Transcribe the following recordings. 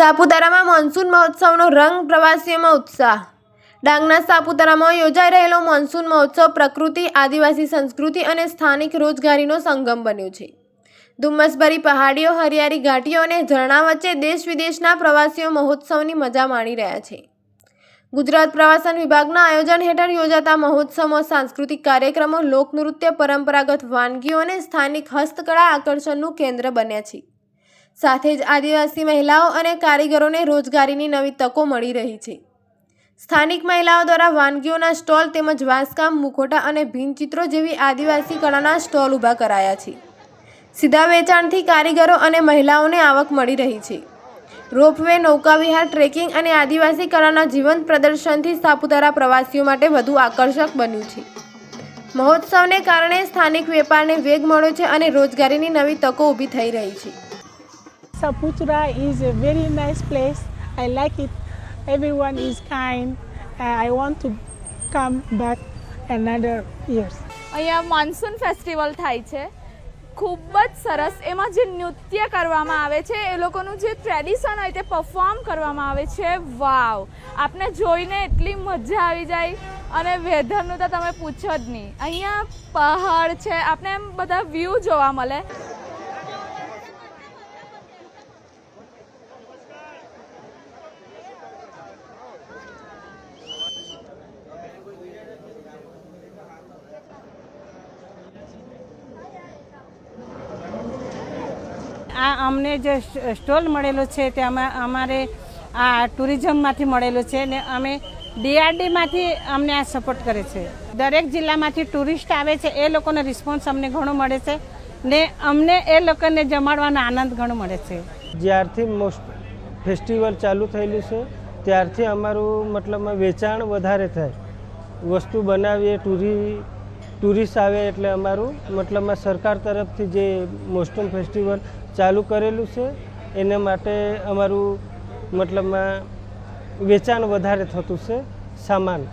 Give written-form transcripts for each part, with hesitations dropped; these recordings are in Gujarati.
સાપુતારામાં મોન્સૂન મહોત્સવનો રંગ, પ્રવાસીઓમાં ઉત્સાહ। ડાંગના સાપુતારામાં યોજાઈ રહેલો મોન્સૂન મહોત્સવ પ્રકૃતિ, આદિવાસી સંસ્કૃતિ અને સ્થાનિક રોજગારીનો સંગમ બન્યો છે। ધુમ્મસભરી પહાડીઓ, હરિયાળી ઘાટીઓ અને ઝરણા વચ્ચે દેશ વિદેશના પ્રવાસીઓ મહોત્સવની મજા માણી રહ્યા છે। ગુજરાત પ્રવાસન વિભાગના આયોજન હેઠળ યોજાતા મહોત્સવમાં સાંસ્કૃતિક કાર્યક્રમો, લોકનૃત્ય, પરંપરાગત વાનગીઓ અને સ્થાનિક હસ્તકળા આકર્ષણનું કેન્દ્ર બન્યા છે। સાથે જ આદિવાસી મહિલાઓ અને કારીગરોને રોજગારીની નવી તકો મળી રહી છે। સ્થાનિક મહિલાઓ દ્વારા વાનગીઓના સ્ટોલ તેમજ વાંસકામ, મુખોટા અને ભીંતચિત્રો જેવી આદિવાસી કળાના સ્ટોલ ઊભા કરાયા છે। સીધા વેચાણથી કારીગરો અને મહિલાઓને આવક મળી રહી છે। રોપવે, નૌકાવિહાર, ટ્રેકિંગ અને આદિવાસી કળાના જીવંત પ્રદર્શનથી સાપુતારા પ્રવાસીઓ માટે વધુ આકર્ષક બન્યું છે। મહોત્સવને કારણે સ્થાનિક વેપારને વેગ મળ્યો છે અને રોજગારીની નવી તકો ઊભી થઈ રહી છે। Saputura is a very nice place. I like it. Everyone is kind. I want to come back another years. અહીંયા મોન્સૂન ફેસ્ટિવલ થાય છે, ખૂબ જ સરસ। એમાં જે નૃત્ય કરવામાં આવે છે, એ લોકોનું જે ટ્રેડિશન હોય તે પરફોર્મ કરવામાં આવે છે। વાવ, આપને જોઈને એટલી મજા આવી જાય। અને વેધરનું તો તમે પૂછો જ નહીં। અહીંયા પહાડ છે, આપને એમ બધા વ્યૂ જોવા મળે। આ અમને જે સ્ટોલ મળેલો છે તે અમારે આ ટુરિઝમમાંથી મળેલો છે ને અમે DRDમાંથી અમને આ સપોર્ટ કરે છે। દરેક જિલ્લામાંથી ટુરિસ્ટ આવે છે, એ લોકોનો રિસ્પોન્સ અમને ઘણો મળે છે ને અમને એ લોકોને જમાડવાનો આનંદ ઘણો મળે છે। જ્યારથી ફેસ્ટિવલ ચાલુ થયેલું છે ત્યારથી અમારું મતલબમાં વેચાણ વધારે થાય। વસ્તુ બનાવીએ, ટુરિસ્ટ આવે એટલે અમારું મતલબમાં સરકાર તરફથી જે મોન્સૂન ફેસ્ટિવલ ચાલુ કરેલું છે એને માટે અમારું મતલબમાં વેચાણ વધારે થતું છે। સામાન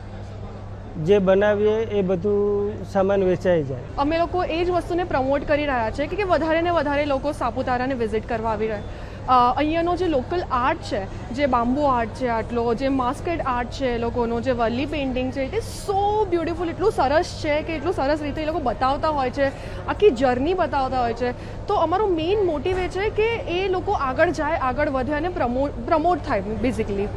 જે બનાવીએ એ બધું સામાન વેચાઈ જાય। અમે લોકો એ જ વસ્તુને પ્રમોટ કરી રહ્યા છે કે વધારે ને વધારે લોકો સાપુતારાને વિઝિટ કરવા આવી રહ્યા। અહીંયાનો જે લોકલ આર્ટ છે, જે બામ્બુ આર્ટ છે, આટલો જે માસ્કેડ આર્ટ છે, એ લોકોનો જે વલ્લી પેઇન્ટિંગ છે, ઇટ ઇઝ સો બ્યુટિફુલ। એટલું સરસ છે કે એટલું સરસ રીતે એ લોકો બતાવતા હોય છે, આખી જર્ની બતાવતા હોય છે। તો અમારું મેઇન મોટિવ એ છે કે એ લોકો આગળ જાય, આગળ વધે અને પ્રમોટ થાય બેઝિકલી।